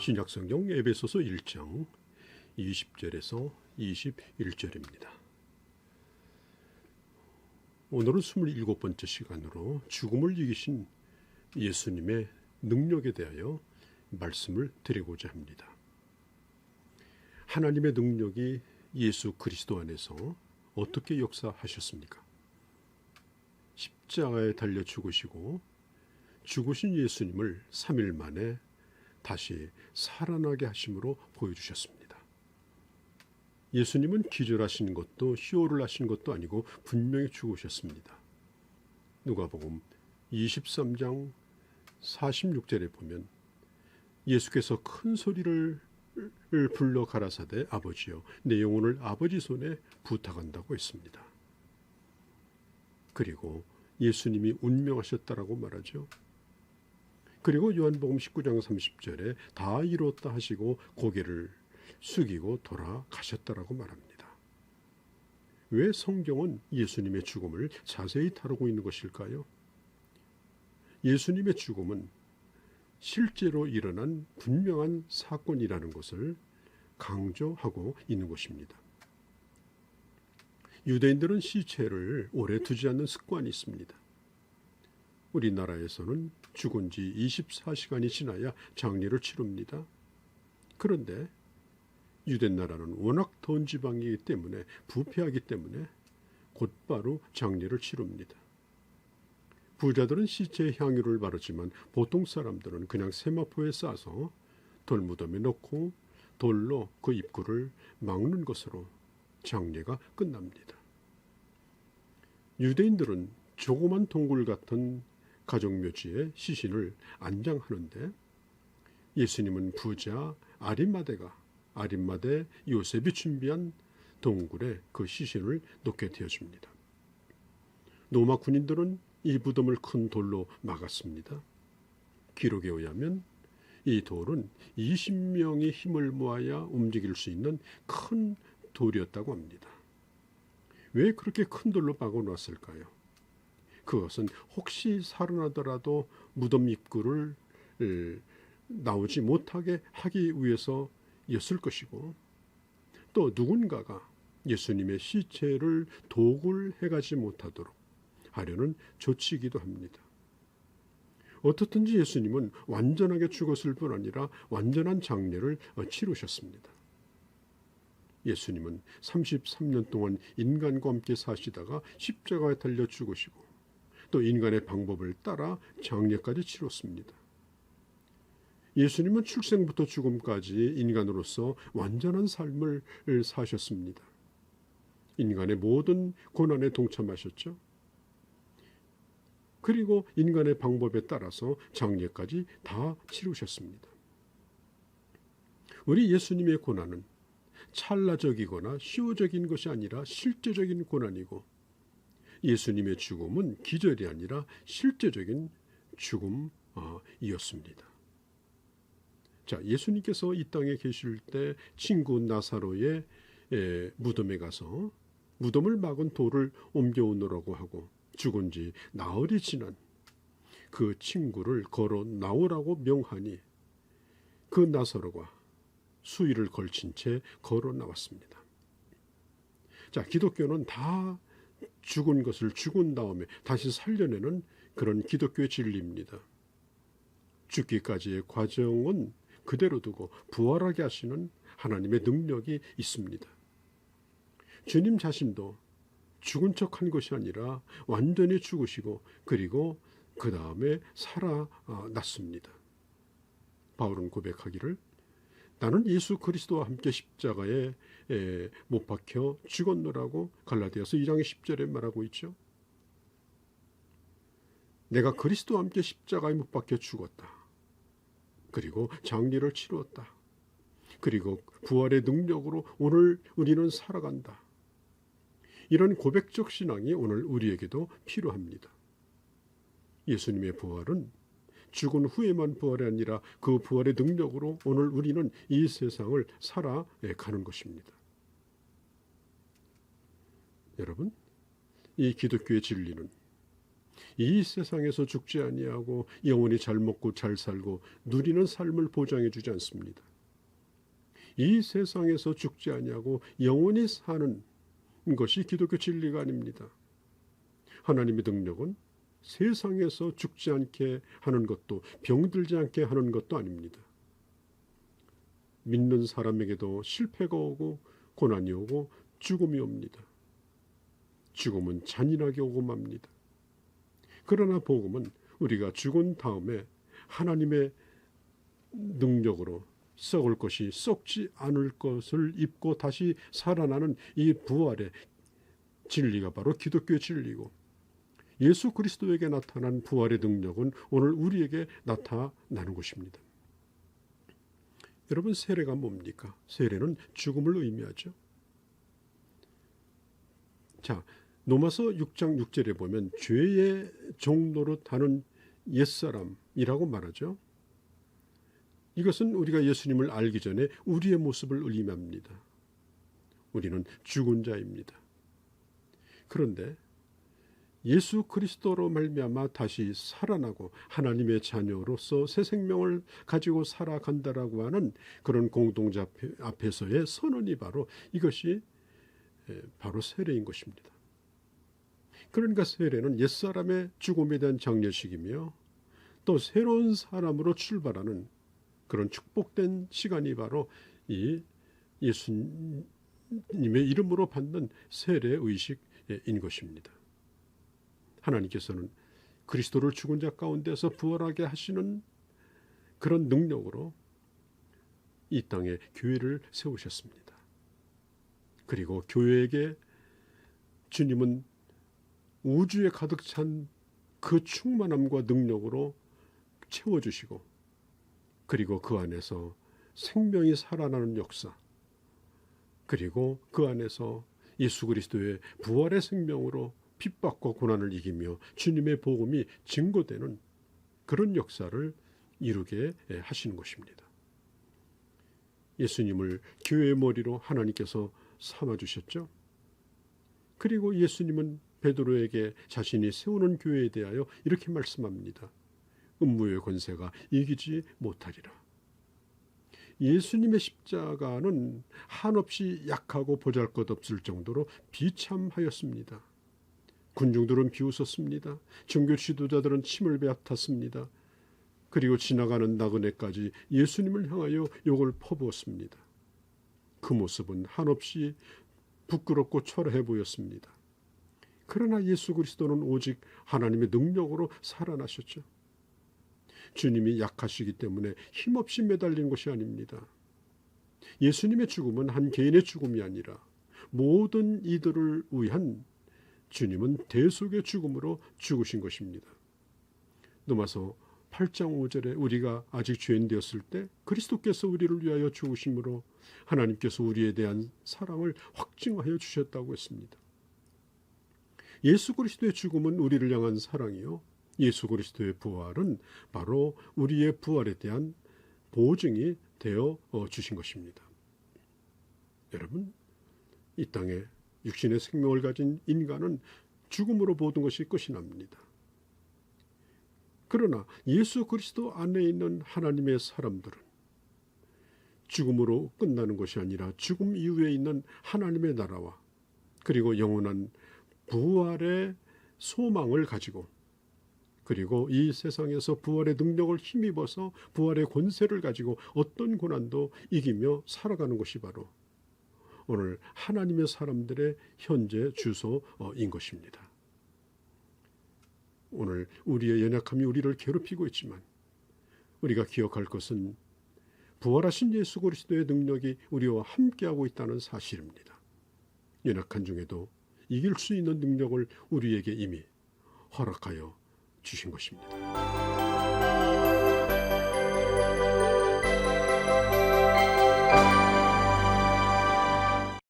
신약성경 에베소서 1장 20절에서 21절입니다. 오늘은 27번째 시간으로 죽음을 이기신 예수님의 능력에 대하여 말씀을 드리고자 합니다. 하나님의 능력이 예수 그리스도 안에서 어떻게 역사하셨습니까? 십자가에 달려 죽으시고 죽으신 예수님을 3일 만에 다시 살아나게 하심으로 보여주셨습니다. 예수님은 기절하신 것도 희호를 하신 것도 아니고 분명히 죽으셨습니다. 누가복음 23장 46절에 보면 예수께서 큰 소리를 불러 가라사대 아버지여 내 영혼을 아버지 손에 부탁한다고 했습니다. 그리고 예수님이 운명하셨다라고 말하죠. 그리고 요한복음 19장 30절에 다 이루었다 하시고 고개를 숙이고 돌아가셨다라고 말합니다. 왜 성경은 예수님의 죽음을 자세히 다루고 있는 것일까요? 예수님의 죽음은 실제로 일어난 분명한 사건이라는 것을 강조하고 있는 것입니다. 유대인들은 시체를 오래 두지 않는 습관이 있습니다. 우리나라에서는 죽은 지 24시간이 지나야 장례를 치릅니다. 그런데 유대 나라는 워낙 더운 지방이기 때문에 부패하기 때문에 곧바로 장례를 치릅니다. 부자들은 시체에 향유를 바르지만 보통 사람들은 그냥 세마포에 싸서 돌무덤에 넣고 돌로 그 입구를 막는 것으로 장례가 끝납니다. 유대인들은 조그만 동굴 같은 가족묘지에 시신을 안장하는데 예수님은 부자 아림마대 요셉이 준비한 동굴에 그 시신을 놓게 되어집니다. 로마 군인들은 이 무덤을 큰 돌로 막았습니다. 기록에 의하면 이 돌은 20명이 힘을 모아야 움직일 수 있는 큰 돌이었다고 합니다. 왜 그렇게 큰 돌로 막아놨을까요? 그것은 혹시 살아나더라도 무덤 입구를 나오지 못하게 하기 위해서였을 것이고 또 누군가가 예수님의 시체를 도굴해가지 못하도록 하려는 조치이기도 합니다. 어떻든지 예수님은 완전하게 죽었을 뿐 아니라 완전한 장례를 치르셨습니다. 예수님은 33년 동안 인간과 함께 사시다가 십자가에 달려 죽으시고 또 인간의 방법을 따라 장례까지 치렀습니다. 예수님은 출생부터 죽음까지 인간으로서 완전한 삶을 사셨습니다. 인간의 모든 고난에 동참하셨죠. 그리고 인간의 방법에 따라서 장례까지 다 치르셨습니다. 우리 예수님의 고난은 찰나적이거나 시효적인 것이 아니라 실제적인 고난이고 예수님의 죽음은 기절이 아니라 실제적인 죽음이었습니다. 자, 예수님께서 이 땅에 계실 때 친구 나사로의 무덤에 가서 무덤을 막은 돌을 옮겨오느라고 하고 죽은 지 나흘이 지난 그 친구를 걸어 나오라고 명하니 그 나사로가 수의를 걸친 채 걸어 나왔습니다. 자, 기독교는 다 죽은 것을 죽은 다음에 다시 살려내는 그런 기독교의 진리입니다. 죽기까지의 과정은 그대로 두고 부활하게 하시는 하나님의 능력이 있습니다. 주님 자신도 죽은 척한 것이 아니라 완전히 죽으시고 그리고 그 다음에 살아났습니다. 바울은 고백하기를 나는 예수 그리스도와 함께 십자가에 못 박혀 죽었노라고 갈라디아서 2장 10절에 말하고 있죠. 내가 그리스도와 함께 십자가에 못 박혀 죽었다. 그리고 장례를 치루었다. 그리고 부활의 능력으로 오늘 우리는 살아간다. 이런 고백적 신앙이 오늘 우리에게도 필요합니다. 예수님의 부활은 죽은 후에만 부활이 아니라 그 부활의 능력으로 오늘 우리는 이 세상을 살아가는 것입니다. 여러분, 이 기독교의 진리는 이 세상에서 죽지 아니하고 영원히 잘 먹고 잘 살고 누리는 삶을 보장해 주지 않습니다. 이 세상에서 죽지 아니하고 영원히 사는 것이 기독교 진리가 아닙니다. 하나님의 능력은 세상에서 죽지 않게 하는 것도 병들지 않게 하는 것도 아닙니다. 믿는 사람에게도 실패가 오고 고난이 오고 죽음이 옵니다. 죽음은 잔인하게 오고 맙니다. 그러나 복음은 우리가 죽은 다음에 하나님의 능력으로 썩을 것이 썩지 않을 것을 입고 다시 살아나는 이 부활의 진리가 바로 기독교의 진리고, 예수 그리스도에게 나타난 부활의 능력은 오늘 우리에게 나타나는 것입니다. 여러분, 세례가 뭡니까? 세례는 죽음을 의미하죠. 자, 로마서 6장 6절에 보면 죄의 종노릇 하는 옛사람이라고 말하죠. 이것은 우리가 예수님을 알기 전에 우리의 모습을 의미합니다. 우리는 죽은 자입니다. 그런데 예수 그리스도로 말미암아 다시 살아나고 하나님의 자녀로서 새 생명을 가지고 살아간다라고 하는 그런 공동체 앞에서의 선언이 바로 이것이 바로 세례인 것입니다. 그러니까 세례는 옛사람의 죽음에 대한 장례식이며 또 새로운 사람으로 출발하는 그런 축복된 시간이 바로 이 예수님의 이름으로 받는 세례 의식인 것입니다. 하나님께서는 그리스도를 죽은 자 가운데서 부활하게 하시는 그런 능력으로 이 땅에 교회를 세우셨습니다. 그리고 교회에게 주님은 우주에 가득 찬 그 충만함과 능력으로 채워주시고, 그리고 그 안에서 생명이 살아나는 역사, 그리고 그 안에서 예수 그리스도의 부활의 생명으로 핍박과 고난을 이기며 주님의 복음이 증거되는 그런 역사를 이루게 하시는 것입니다. 예수님을 교회의 머리로 하나님께서 삼아주셨죠. 그리고 예수님은 베드로에게 자신이 세우는 교회에 대하여 이렇게 말씀합니다. 음부의 권세가 이기지 못하리라. 예수님의 십자가는 한없이 약하고 보잘것없을 정도로 비참하였습니다. 군중들은 비웃었습니다. 종교 지도자들은 침을 뱉었습니다. 그리고 지나가는 나그네까지 예수님을 향하여 욕을 퍼부었습니다. 그 모습은 한없이 부끄럽고 초라해 보였습니다. 그러나 예수 그리스도는 오직 하나님의 능력으로 살아나셨죠. 주님이 약하시기 때문에 힘없이 매달린 것이 아닙니다. 예수님의 죽음은 한 개인의 죽음이 아니라 모든 이들을 위한 주님은 대속의 죽음으로 죽으신 것입니다. 로마서 8장 5절에 우리가 아직 죄인 되었을 때 그리스도께서 우리를 위하여 죽으심으로 하나님께서 우리에 대한 사랑을 확증하여 주셨다고 했습니다. 예수 그리스도의 죽음은 우리를 향한 사랑이요, 예수 그리스도의 부활은 바로 우리의 부활에 대한 보증이 되어 주신 것입니다. 여러분, 이 땅에 육신의 생명을 가진 인간은 죽음으로 모든 것이 끝이 납니다. 그러나 예수 그리스도 안에 있는 하나님의 사람들은 죽음으로 끝나는 것이 아니라 죽음 이후에 있는 하나님의 나라와 그리고 영원한 부활의 소망을 가지고, 그리고 이 세상에서 부활의 능력을 힘입어서 부활의 권세를 가지고 어떤 고난도 이기며 살아가는 것이 바로 오늘 하나님의 사람들의 현재 주소인 것입니다. 오늘 우리의 연약함이 우리를 괴롭히고 있지만 우리가 기억할 것은 부활하신 예수 그리스도의 능력이 우리와 함께하고 있다는 사실입니다. 연약한 중에도 이길 수 있는 능력을 우리에게 이미 허락하여 주신 것입니다.